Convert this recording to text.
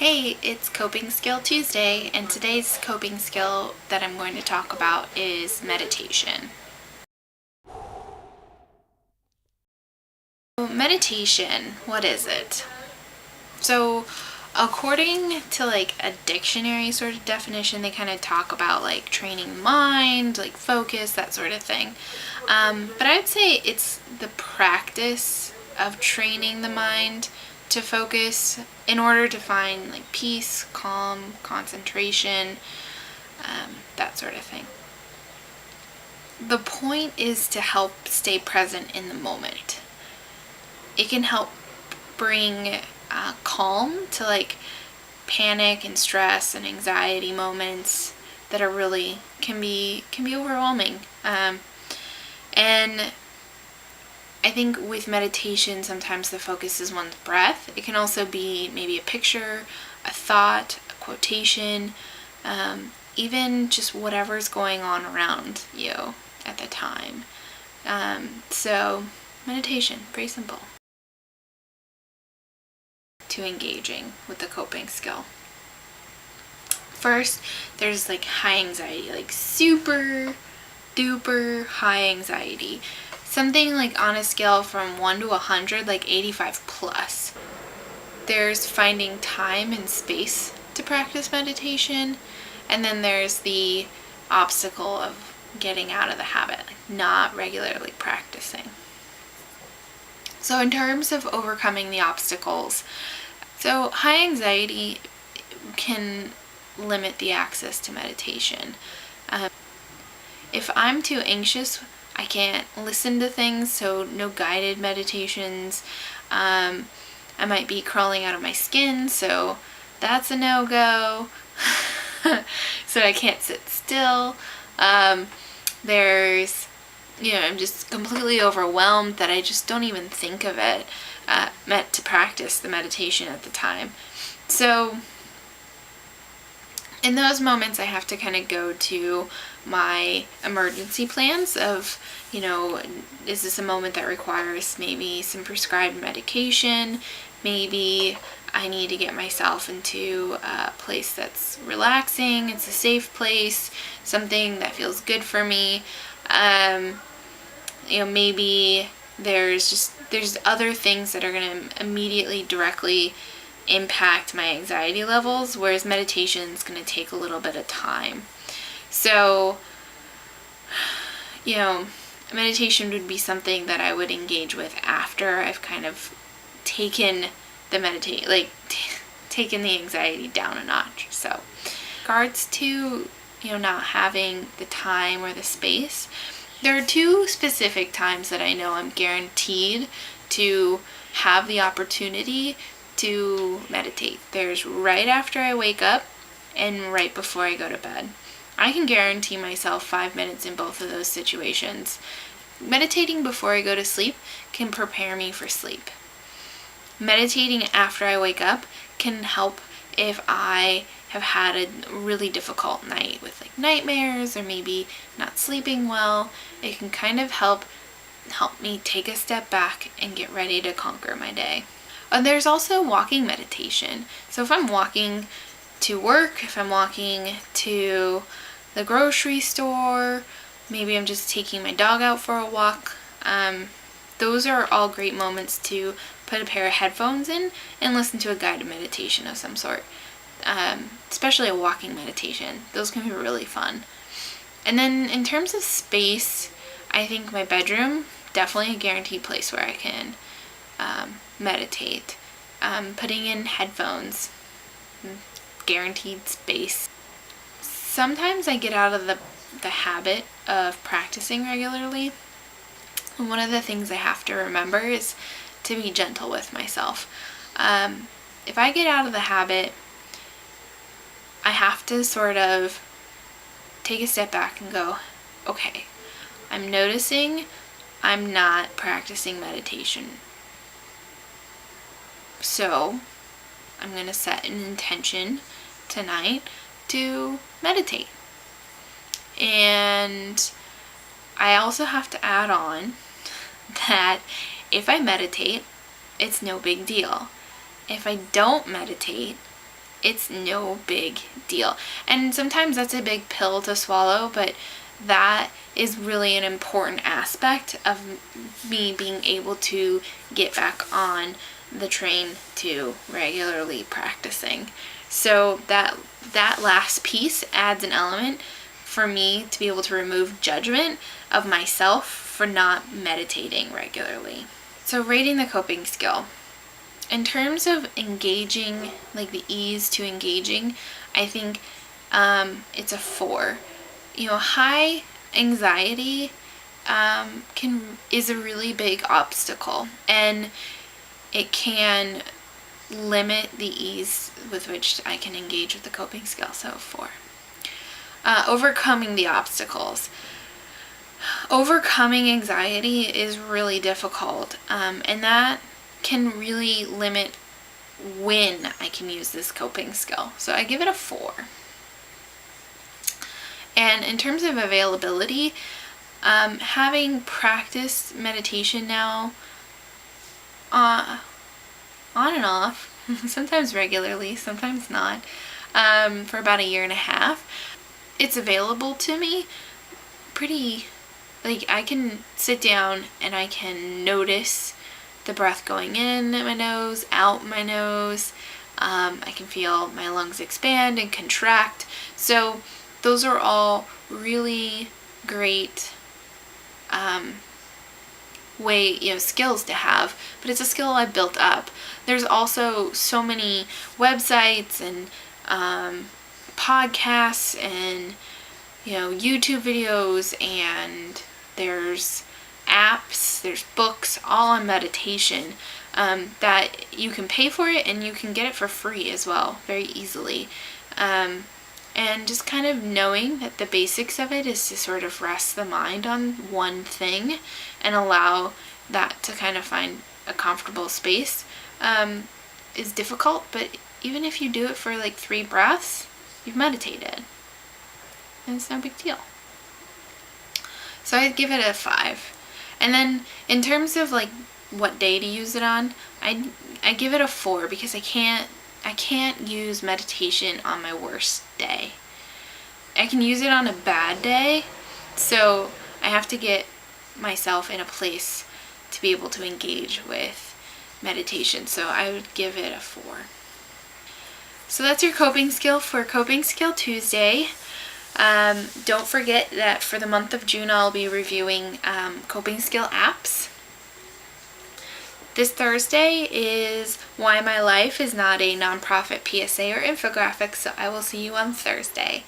Hey, it's Coping Skill Tuesday, and today's coping skill that I'm going to talk about is meditation. Meditation, what is it? So, according to a dictionary sort of definition, they kind of talk about training the mind, focus, that sort of thing. But I'd say it's the practice of training the mind to focus in order to find peace, calm, concentration, that sort of thing. The point is to help stay present in the moment. It can help bring calm to panic and stress and anxiety moments that are really can be overwhelming. And I think with meditation, sometimes the focus is one's breath. It can also be maybe a picture, a thought, a quotation, even just whatever's going on around you at the time. So meditation, pretty simple. To engaging with the coping skill. First, there's high anxiety, super duper high anxiety. Something on a scale from 1 to 100, 85 plus. There's finding time and space to practice meditation, and then there's the obstacle of getting out of the habit, not regularly practicing. So in terms of overcoming the obstacles, so high anxiety can limit the access to meditation. If I'm too anxious, I can't listen to things, so no guided meditations. I might be crawling out of my skin, so that's a no-go. So I can't sit still. There's, I'm just completely overwhelmed that I just don't even think of it meant to practice the meditation at the time. So in those moments, I have to kind of go to my emergency plans of, is this a moment that requires maybe some prescribed medication? Maybe I need to get myself into a place that's relaxing, it's a safe place, something that feels good for me. Maybe there's other things that are going to immediately, directly impact my anxiety levels, whereas meditation is going to take a little bit of time. So, meditation would be something that I would engage with after I've kind of taken the taken the anxiety down a notch. So, in regards to, not having the time or the space, there are two specific times that I know I'm guaranteed to have the opportunity to meditate. There's right after I wake up and right before I go to bed. I can guarantee myself 5 minutes in both of those situations. Meditating before I go to sleep can prepare me for sleep. Meditating after I wake up can help if I have had a really difficult night with nightmares or maybe not sleeping well. It can kind of help me take a step back and get ready to conquer my day. There's also walking meditation. So if I'm walking to work, if I'm walking to the grocery store, maybe I'm just taking my dog out for a walk, those are all great moments to put a pair of headphones in and listen to a guided meditation of some sort, especially a walking meditation. Those can be really fun. And then in terms of space, I think my bedroom, definitely a guaranteed place where I can meditate. Putting in headphones, guaranteed space. Sometimes I get out of the habit of practicing regularly. And one of the things I have to remember is to be gentle with myself. If I get out of the habit, I have to sort of take a step back and go, okay, I'm noticing I'm not practicing meditation. So I'm going to set an intention tonight to meditate. And I also have to add on that if I meditate, it's no big deal. If I don't meditate, it's no big deal. And sometimes that's a big pill to swallow, but that is really an important aspect of me being able to get back on the train to regularly practicing. So that last piece adds an element for me to be able to remove judgment of myself for not meditating regularly. So rating the coping skill. In terms of engaging, like the ease to engaging, I think it's a 4. High anxiety is a really big obstacle, and it can limit the ease with which I can engage with the coping skill. So 4. Overcoming the obstacles. Overcoming anxiety is really difficult, and that can really limit when I can use this coping skill. So I give it a 4. And in terms of availability, having practiced meditation now on and off, sometimes regularly, sometimes not, for about a year and a half, it's available to me pretty, like I can sit down and I can notice the breath going in my nose, out my nose. I can feel my lungs expand and contract. So those are all really great skills to have, but it's a skill I built up. There's also so many websites and podcasts and YouTube videos, and there's apps, there's books, all on meditation, that you can pay for it and you can get it for free as well, very easily. And just kind of knowing that the basics of it is to sort of rest the mind on one thing and allow that to kind of find a comfortable space is difficult, but even if you do it for like 3 breaths, you've meditated. And it's no big deal. So I'd give it a 5. And then in terms of like what day to use it on, I give it a 4 because I can't use meditation on my worst day. I can use it on a bad day, so I have to get myself in a place to be able to engage with meditation. So I would give it a 4. So that's your coping skill for Coping Skill Tuesday. Don't forget that for the month of June, I'll be reviewing coping skill apps. This Thursday is Why My Life is Not a Nonprofit PSA or Infographic, so I will see you on Thursday.